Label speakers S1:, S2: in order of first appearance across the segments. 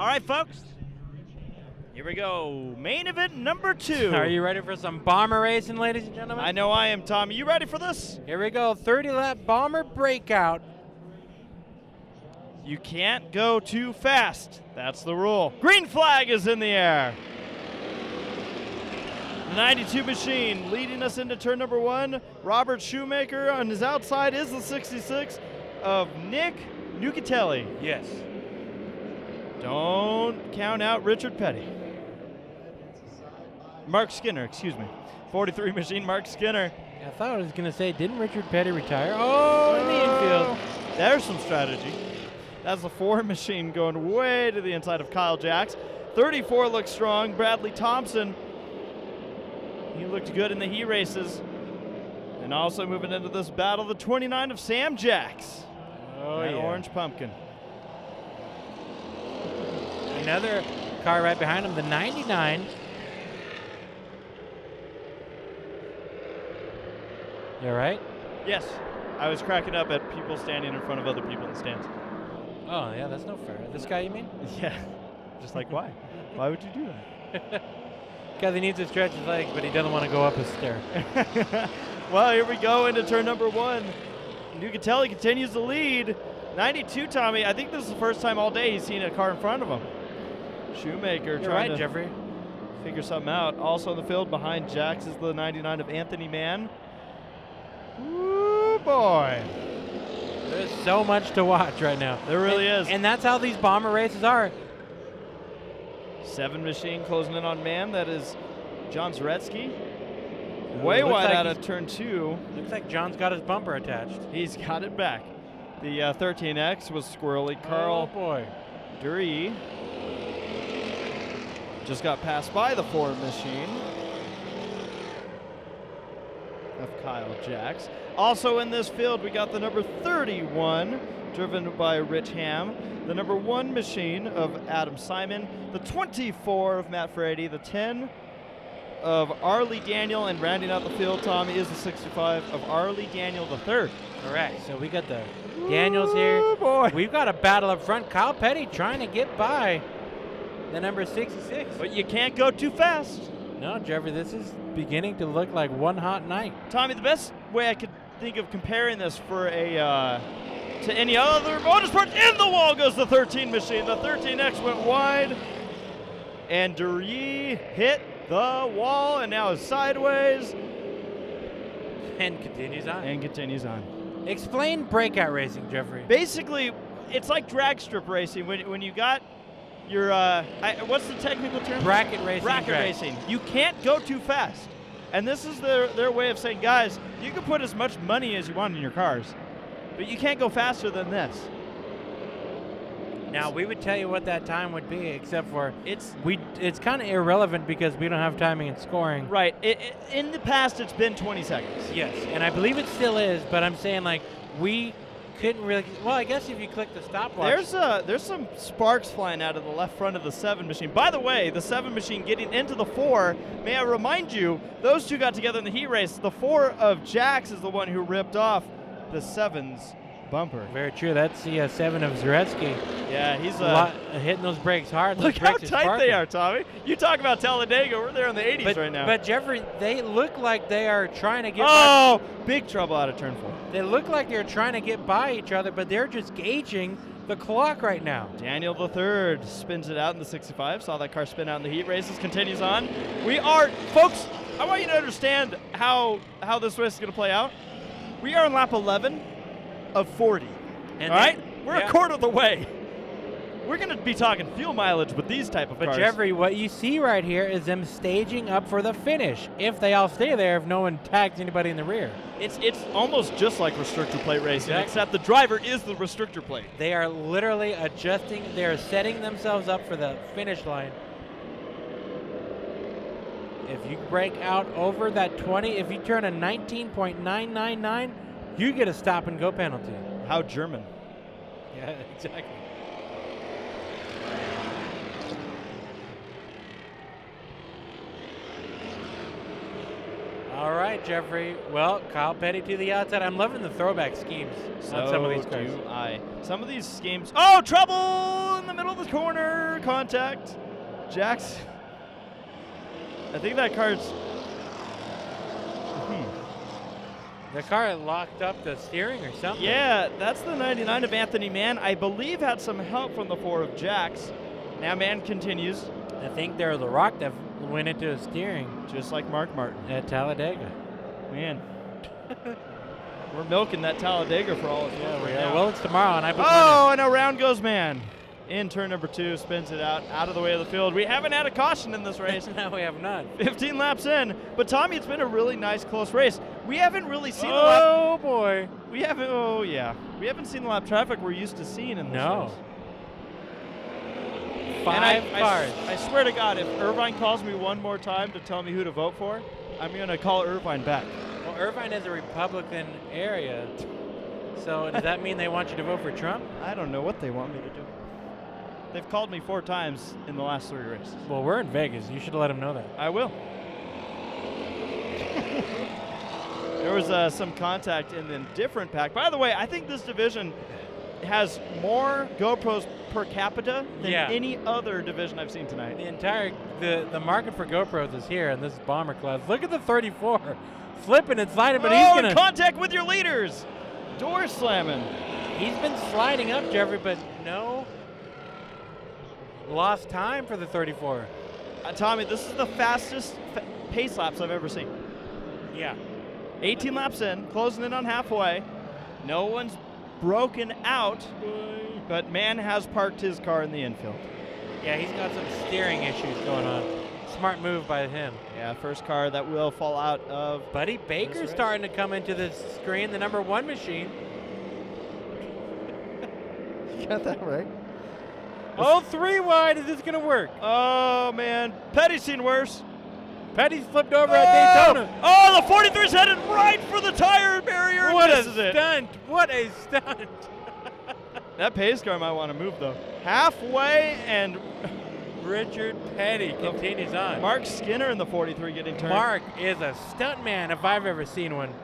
S1: All right, folks. Here we go. Main event number 2.
S2: Are you ready for some bomber racing, ladies and gentlemen?
S1: I know I am, Tommy. You ready for this?
S2: Here we go. 30-lap bomber breakout.
S1: You can't go too fast. That's the rule. Green flag is in the air. The 92 machine leading us into turn number 1. Robert Shoemaker on his outside is the 66 of Nick Nucatelli.
S2: Yes.
S1: Don't count out Richard Petty. Mark Skinner, excuse me. 43 machine, Mark Skinner.
S2: I thought I was going to say, didn't Richard Petty retire? Oh, in the infield.
S1: There's some strategy. That's the 4 machine going way to the inside of Kyle Jacks. 34 looks strong. Bradley Thompson, he looked good in the heat races. And also moving into this battle, the 29 of Sam Jacks.
S2: Oh,
S1: that
S2: yeah.
S1: orange pumpkin.
S2: Another car right behind him, the 99. You all right?
S1: Yes. I was cracking up at people standing in front of other people in the stands.
S2: Oh, yeah, that's no fair. This guy, you mean?
S1: Yeah. Just like, why? Why would you do that?
S2: Because he needs to stretch his legs, but he doesn't want to go up a stair.
S1: Well, here we go into turn number 1. Nucatelli continues to lead. 92, Tommy. I think this is the first time all day he's seen a car in front of him. Shoemaker
S2: You're
S1: trying
S2: right,
S1: to
S2: Jeffrey.
S1: figure something out. Also in the field behind Jacks is the 99 of Anthony Mann. Ooh, boy.
S2: There's so much to watch right now.
S1: There really is.
S2: And that's how these bomber races are.
S1: 7 machine closing in on Mann. That is John Zaretsky. Way
S2: looks
S1: wide
S2: like
S1: out of turn 2.
S2: Looks like John's got his bumper attached.
S1: He's got it back. The 13X was squirrely. Carl
S2: Oh, boy.
S1: Dury just got passed by the 4 machine of Kyle Jacks. Also in this field, we got the number 31, driven by Rich Ham. The number 1 machine of Adam Simon. The 24 of Matt Frady. The 10 of Arlie Daniel. And rounding out the field, Tommy, is the 65 of Arlie Daniel III.
S2: Correct. So we got the Daniels here.
S1: Oh, boy.
S2: We've got a battle up front. Kyle Petty trying to get by the number 66.
S1: But you can't go too fast.
S2: No, Jeffrey, this is beginning to look like one hot night.
S1: Tommy, the best way I could think of comparing this for a to any other motorsport, in the wall goes the 13 machine. The 13X went wide, and Dury hit the wall, and now is sideways.
S2: And continues on.
S1: And continues on.
S2: Explain breakout racing, Jeffrey.
S1: Basically, it's like drag strip racing. When you got your, what's the technical term?
S2: Bracket racing.
S1: Bracket racing. You can't go too fast. And this is their way of saying, guys, you can put as much money as you want in your cars, but you can't go faster than this.
S2: Now, we would tell you what that time would be, except for
S1: It's
S2: kind of irrelevant because we don't have timing and scoring.
S1: right. In the past, it's been 20 seconds.
S2: Yes, and I believe it still is, but I'm saying, like, we couldn't really. Well, I guess if you click the stopwatch.
S1: There's some sparks flying out of the left front of the 7 machine. By the way, the 7 machine getting into the 4. May I remind you, those two got together in the heat race. The 4 of Jacks is the one who ripped off the 7's bumper.
S2: Very true. That's the 7 of Zaretsky.
S1: Yeah, he's
S2: hitting those brakes hard.
S1: Look
S2: Those
S1: how
S2: brakes
S1: tight they are, Tommy. You talk about Talladega. We're there in the 80s right now.
S2: But Jeffrey, they look like they are trying to get.
S1: Oh, big trouble out of turn 4.
S2: They look like they're trying to get by each other, but they're just gauging the clock right now.
S1: Daniel III spins it out in the 65. Saw that car spin out in the heat races. Continues on. We are, folks, I want you to understand how this race is going to play out. We are on lap 11 of 40.
S2: And
S1: all right? We're a quarter of the way. We're going to be talking fuel mileage with these type of cars.
S2: But Jeffrey, what you see right here is them staging up for the finish. If they all stay there, if no one tags anybody in the rear.
S1: It's almost just like restrictor plate racing,
S2: Exactly.
S1: except the driver is the restrictor plate.
S2: They are literally adjusting. They are setting themselves up for the finish line. If you break out over that 20, if you turn a 19.999, you get a stop and go penalty.
S1: How German.
S2: Yeah, exactly. All right, Jeffrey. Well, Kyle Petty to the outside. I'm loving the throwback schemes on some of these cars.
S1: Do I. Some of these schemes. Oh, trouble in the middle of the corner. Contact. Jax. I think that car's.
S2: The car locked up the steering or something.
S1: Yeah, that's the 99 of Anthony Mann. I believe had some help from the 4 of Jax. Now Mann continues.
S2: I think they're the rock that went into his steering.
S1: Just like Mark Martin.
S2: At Talladega.
S1: Man. We're milking that Talladega for all it's worth right now.
S2: Well, it's tomorrow, and I put
S1: and around goes Mann. In turn number 2, spins it out of the way of the field. We haven't had a caution in this race.
S2: No, we have not.
S1: 15 laps in. But, Tommy, it's been a really nice, close race. We haven't really seen the lap.
S2: Oh, boy.
S1: We haven't seen the lap traffic we're used to seeing in this race.
S2: 5 cars.
S1: I swear to God, if Irvine calls me one more time to tell me who to vote for, I'm going to call Irvine back.
S2: Well, Irvine is a Republican area. So does that mean they want you to vote for Trump?
S1: I don't know what they want me to do. They've called me 4 times in the last 3 races.
S2: Well, we're in Vegas. You should let them know that.
S1: I will. There was some contact in the different pack. By the way, I think this division has more GoPros per capita than any other division I've seen tonight.
S2: The market for GoPros is here in this bomber class. Look at the 34. Flipping and sliding, but he's going to...
S1: contact with your leaders. Door slamming.
S2: He's been sliding up, Jeffrey, but no lost time for the 34.
S1: Tommy, this is the fastest pace laps I've ever seen.
S2: Yeah.
S1: 18 laps in, closing in on halfway. No one's broken out, but Mann has parked his car in the infield.
S2: Yeah, he's got some steering issues going on. Smart move by him.
S1: Yeah, first car that will fall out of.
S2: Buddy Baker's starting to come into the screen, the number 1 machine.
S1: You got that right.
S2: Oh, 3 wide. Is this going to work?
S1: Oh, man. Petty's seen worse.
S2: Petty's flipped over at Daytona.
S1: Oh, the 43's headed right for the tire barrier.
S2: What a stunt. What a stunt.
S1: That pace car might want to move, though. Halfway, and
S2: Richard Petty continues on.
S1: Mark Skinner in the 43 getting turned.
S2: Mark is a stunt man if I've ever seen one.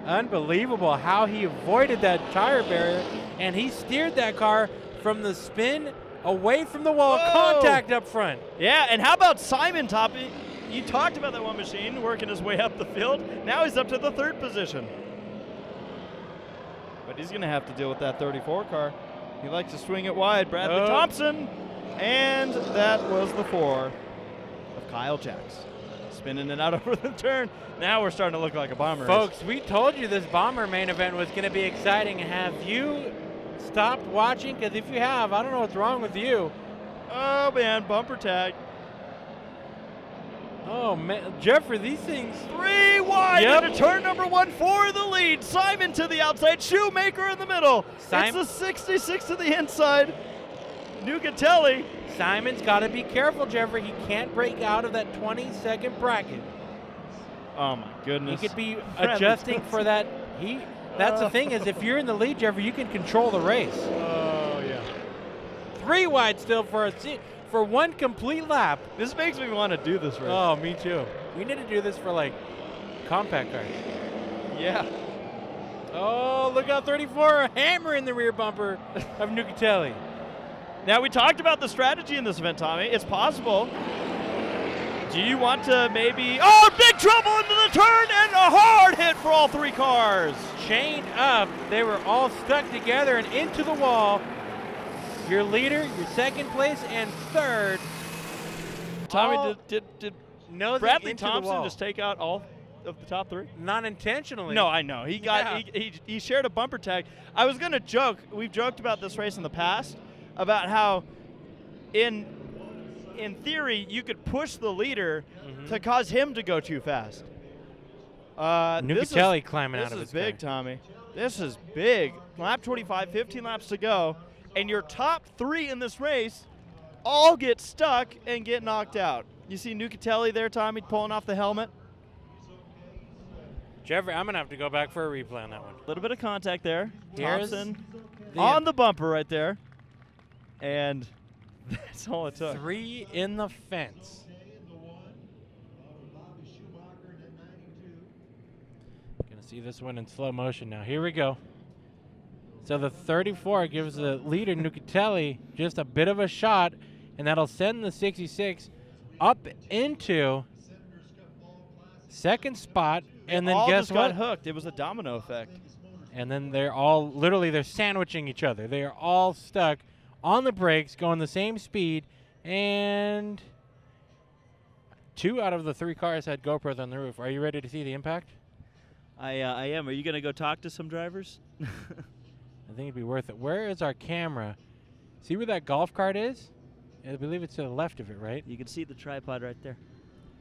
S2: Unbelievable how he avoided that tire barrier, and he steered that car from the spin away from the wall. Contact up front.
S1: Yeah, and how about Simon Toppy? You talked about that one machine working his way up the field. Now he's up to the 3rd position. But he's going to have to deal with that 34 car. He likes to swing it wide. Bradley Thompson. And that was the 4 of Kyle Jax. Spinning it out over the turn. Now we're starting to look like a bomber.
S2: Folks, we told you this bomber main event was going to be exciting. Have you stopped watching? Because if you have, I don't know what's wrong with you.
S1: Oh, man, bumper tag.
S2: Oh, man. Jeffrey, these things.
S1: 3 wide into turn number 1 for the lead. Simon to the outside. Shoemaker in the middle. It's the 66 to the inside. Nucatelli.
S2: Simon's got to be careful, Jeffrey. He can't break out of that 20-second bracket.
S1: Oh, my goodness.
S2: He could be adjusting for that. That's the thing is, if you're in the lead, Jeffrey, you can control the race.
S1: Oh, yeah.
S2: 3 wide still for one complete lap.
S1: This makes me want to do this race.
S2: Oh, me too. We need to do this for, like, compact cars.
S1: Yeah.
S2: Oh, look out, 34, a hammer in the rear bumper of Nucatelli.
S1: Now, we talked about the strategy in this event, Tommy. It's possible. Do you want to maybe... Oh, big trouble into the turn and a hard hit for all 3 cars.
S2: Chained up. They were all stuck together and into the wall. Your leader, your 2nd place, and 3rd.
S1: Tommy, did Bradley
S2: into
S1: Thompson just take out all of the top 3?
S2: Not intentionally.
S1: No, I know. He shared a bumper tag. I was going to joke. We've joked about this race in the past, about how in theory you could push the leader to cause him to go too fast.
S2: Nucatelli climbing out of his car.
S1: This is big, Tommy. This is big. Lap 25, 15 laps to go, and your top 3 in this race all get stuck and get knocked out. You see Nucatelli there, Tommy, pulling off the helmet.
S2: Jeffrey, I'm going to have to go back for a replay on that one.
S1: A little bit of contact there.
S2: Here's
S1: Thompson on the bumper right there. And that's all it took.
S2: 3 in the fence. See this one in slow motion now. Here we go. So the 34 gives the leader, Nucatelli, just a bit of a shot, and that'll send the 66 up into second spot. And then guess
S1: just
S2: what?
S1: got hooked. It was a domino effect.
S2: And then they're all literally they're sandwiching each other. They are all stuck on the brakes, going the same speed, and 2 out of the 3 cars had GoPros on the roof. Are you ready to see the impact?
S3: I am. Are you going to go talk to some drivers?
S2: I think it'd be worth it. Where is our camera? See where that golf cart is? I believe it's to the left of it, right?
S3: You can see the tripod right there.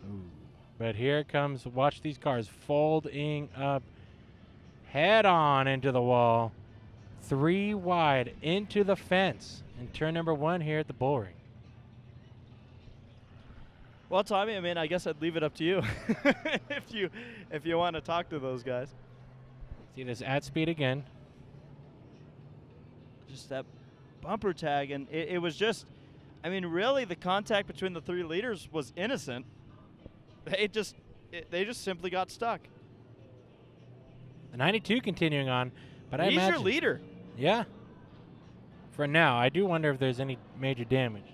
S2: Ooh. But here it comes. Watch these cars folding up head on into the wall. 3 wide into the fence in turn number 1 here at the Bullring.
S1: Well, Tommy, I mean, I guess I'd leave it up to you if you want to talk to those guys.
S2: See this at speed again.
S1: Just that bumper tag, and it was just, I mean, really the contact between the 3 leaders was innocent. They just simply got stuck.
S2: The 92 continuing on, but I
S1: He's
S2: imagine
S1: your leader.
S2: Yeah. For now, I do wonder if there's any major damage.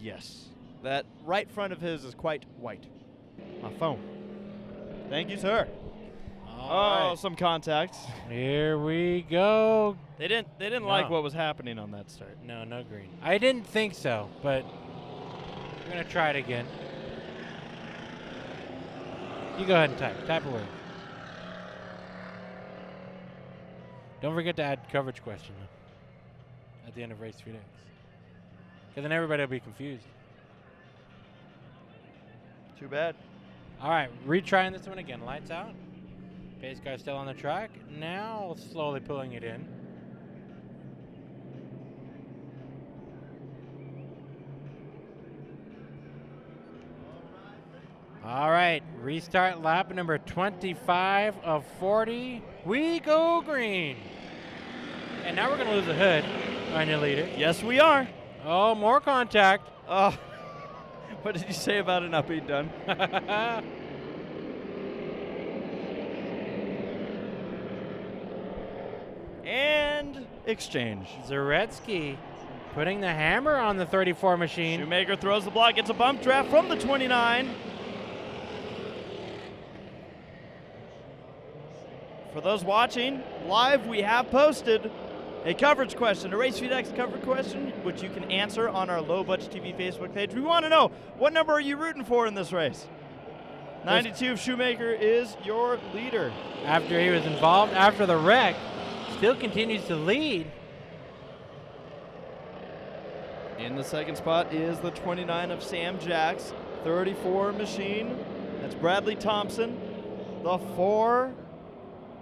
S1: Yes. That right front of his is quite white. My phone. Thank you, sir.
S2: All right.
S1: Some contacts.
S2: Here we go.
S1: They didn't like what was happening on that start.
S2: No green. I didn't think so, but we're going to try it again. You go ahead and type away. Don't forget to add coverage question at the end of race 3 days. Because then everybody will be confused.
S1: Too bad.
S2: All right, retrying this one again. Lights out. Pace car still on the track. Now slowly pulling it in. All right, restart lap number 25 of 40. We go green. And now we're going to lose the hood on your leader.
S1: Yes, we are.
S2: Oh, more contact.
S1: Oh, what did you say about it not being done? And exchange.
S2: Zaretsky putting the hammer on the 34 machine.
S1: Shoemaker throws the block, gets a bump draft from the 29. For those watching live, we have posted a coverage question, a Race FeedX coverage question, which you can answer on our Low Budget TV Facebook page. We want to know, what number are you rooting for in this race? 92 Shoemaker is your leader.
S2: After he was involved, after the wreck, still continues to lead.
S1: In the second spot is the 29 of Sam Jacks, 34 machine. That's Bradley Thompson. The 4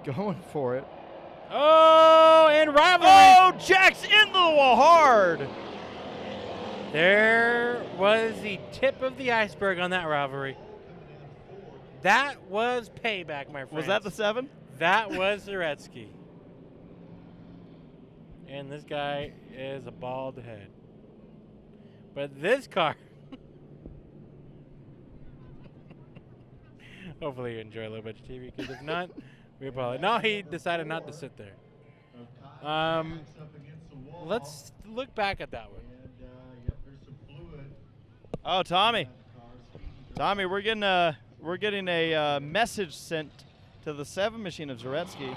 S1: going for it.
S2: Oh, and rivalry.
S1: Oh, Jacks into the wall hard.
S2: There was the tip of the iceberg on that rivalry. That was payback, my friend.
S1: Was that the 7?
S2: That was Zaretsky. And this guy is a bald head. But this car. Hopefully you enjoy a little bit of TV, because if not, we apologize. No, he decided not to sit there. Let's look back at that one.
S1: Oh, Tommy. Tommy, we're getting a message sent to the 7 machine of Zaretsky.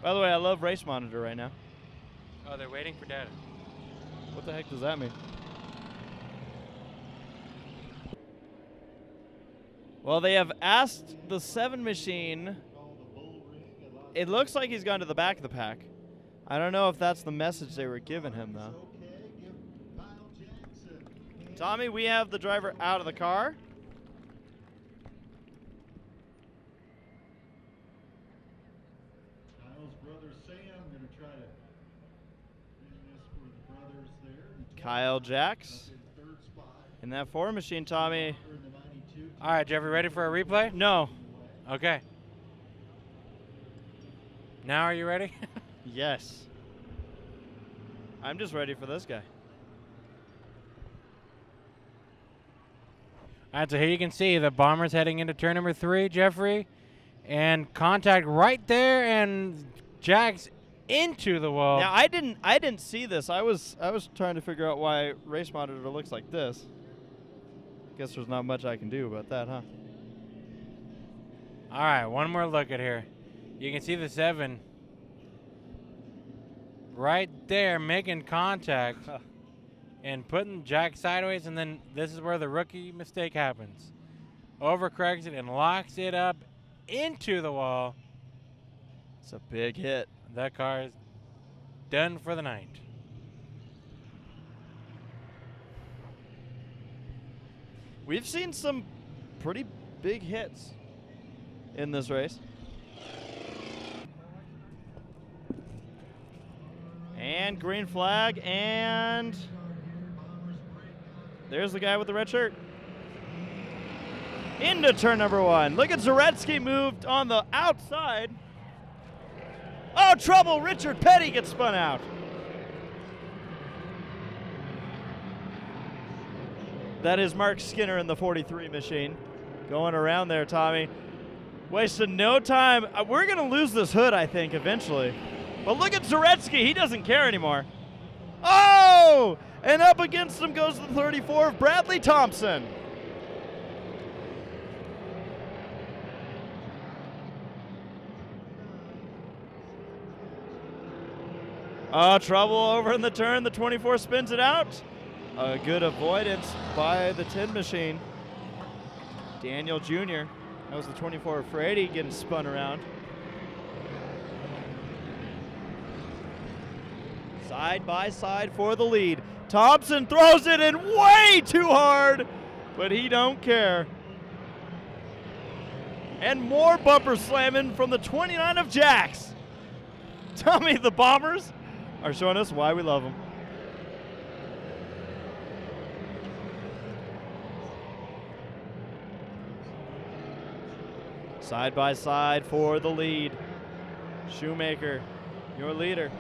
S1: By the way, I love Race Monitor right now.
S2: Oh, they're waiting for data.
S1: What the heck does that mean? Well, they have asked the 7 machine. It looks like he's gone to the back of the pack. I don't know if that's the message they were giving him, though. Tommy, we have the driver out of the car. Kyle Jacks in that 4 machine, Tommy.
S2: All right, Jeffrey, ready for a replay?
S1: No.
S2: Okay. Now are you ready?
S1: Yes. I'm just ready for this guy.
S2: All right, so here you can see the Bombers heading into turn number 3, Jeffrey. And contact right there, and Jack's into the wall.
S1: Now I didn't see this. I was trying to figure out why race monitor looks like this. Guess there's not much I can do about that, huh?
S2: All right, one more look at here. You can see the 7 right there making contact and putting Jack sideways, and then this is where the rookie mistake happens. Overcorrects it and locks it up into the wall.
S1: It's a big hit.
S2: That car is done for the night.
S1: We've seen some pretty big hits in this race. And green flag, and there's the guy with the red shirt. Into turn number 1. Look at Zaretsky moved on the outside. Oh, trouble. Richard Petty gets spun out. That is Mark Skinner in the 43 machine. Going around there, Tommy. Wasted no time. We're going to lose this hood, I think, eventually. But look at Zaretsky. He doesn't care anymore. Oh! And up against him goes the 34 of Bradley Thompson. Trouble over in the turn. The 24 spins it out. A good avoidance by the 10 machine. Daniel Jr. That was the 24 of Frady getting spun around. Side by side for the lead. Thompson throws it in way too hard, but he don't care. And more bumper slamming from the 29 of Jax. Tommy, the Bombers are showing us why we love them. Side by side for the lead. Shoemaker, your leader.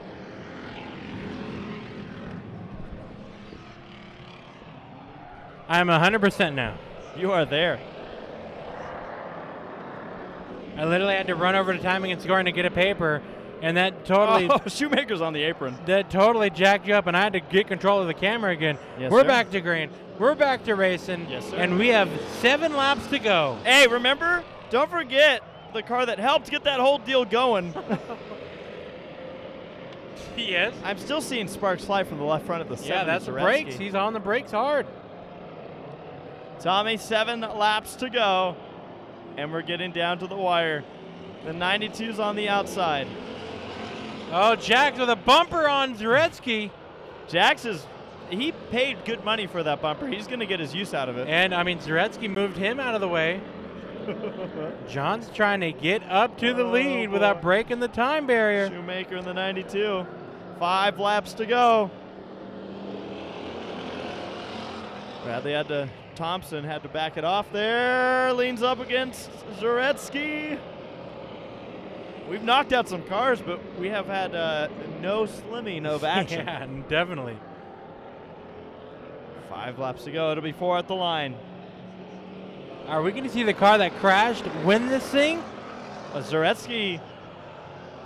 S2: I'm 100% now.
S1: You are there.
S2: I literally had to run over to timing and scoring to get a paper, and that totally
S1: Shoemaker's on the apron.
S2: that totally jacked you up, and I had to get control of the camera again.
S1: Yes,
S2: We're
S1: sir.
S2: back to green. We're back to racing.
S1: Yes, sir.
S2: And we have 7 laps to go.
S1: Hey, remember? Don't forget the car that helped get that whole deal going.
S2: Yes.
S1: I'm still seeing sparks fly from the left front of the 7.
S2: Yeah, that's the brakes. He's on the brakes hard.
S1: Tommy, 7 laps to go, and we're getting down to the wire. The 92's on the outside.
S2: Oh, Jax with a bumper on Zaretsky.
S1: Jax he paid good money for that bumper. He's going to get his use out of it.
S2: And, I mean, Zaretsky moved him out of the way. John's trying to get up to the lead without breaking the time barrier.
S1: Shoemaker in the 92. 5 laps to go. Thompson had to back it off there. Leans up against Zaretsky. We've knocked out some cars, but we have had no slimming of action.
S2: Yeah, definitely.
S1: 5 laps to go. It'll be 4 at the line.
S2: Are we going to see the car that crashed win this thing?
S1: Zaretsky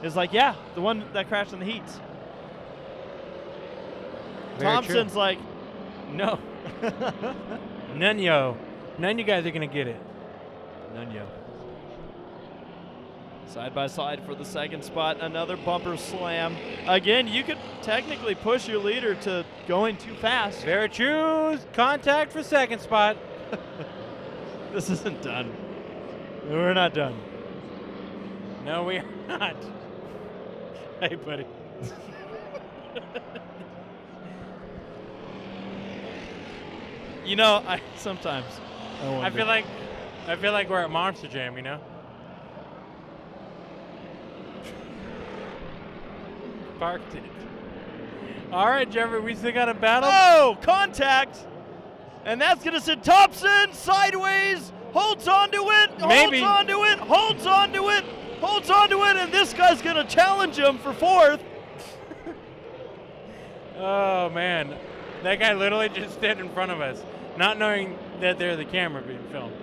S1: is like, yeah, the one that crashed in the heats.
S2: Very
S1: Thompson's
S2: true.
S1: like, no.
S2: None of you guys are going to get it.
S1: None yo. Side by side for the second spot. Another bumper slam. Again, you could technically push your leader to going too fast.
S2: Very true. Contact for second spot.
S1: This isn't done. We're not done.
S2: No, we are not. Hey, buddy.
S1: You know, sometimes
S2: I feel like we're at Monster Jam, you know? Parked it. All right, Jeffrey, we still got a battle.
S1: Oh, contact. And that's going to send Thompson sideways. Holds on to it.
S2: Maybe.
S1: Holds on to it. Holds on to it. Holds on to it. And this guy's going to challenge him for 4th.
S2: Oh, man. That guy literally just stood in front of us, not knowing that there's the camera being filmed.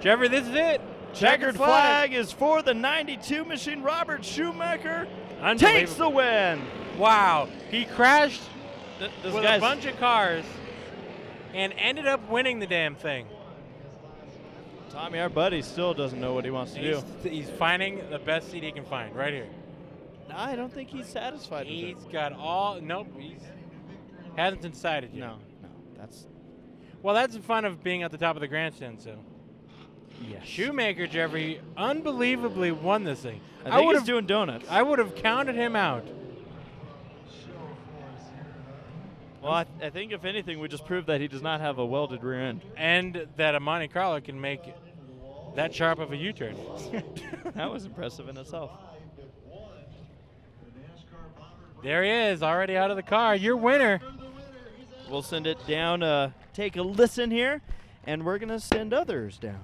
S2: Jeffrey, this is it.
S1: Checkered flag is for the 92 machine. Robert Schumacher
S2: Unbelievable.
S1: takes the win.
S2: Wow. He crashed
S1: This
S2: with
S1: guy's
S2: a bunch of cars and ended up winning the damn thing.
S1: Tommy, our buddy, still doesn't know what he wants to do.
S2: He's finding the best seat he can find right here.
S1: No, I don't think he's satisfied with
S2: He's
S1: it.
S2: got all. Nope. He hasn't decided yet.
S1: No, that's
S2: Well, that's the fun of being at the top of the grandstand. So
S1: yes.
S2: Shoemaker Jeffrey unbelievably won this thing.
S1: I think
S2: would
S1: he's
S2: have
S1: doing donuts.
S2: I would have counted him out.
S1: Well, I think if anything, we just proved that he does not have a welded rear end.
S2: And that a Monte Carlo can make that sharp of a U-turn.
S1: That was impressive in itself.
S2: There he is, already out of the car. Your winner.
S1: We'll send it down. Take a listen here, and we're going to send others down.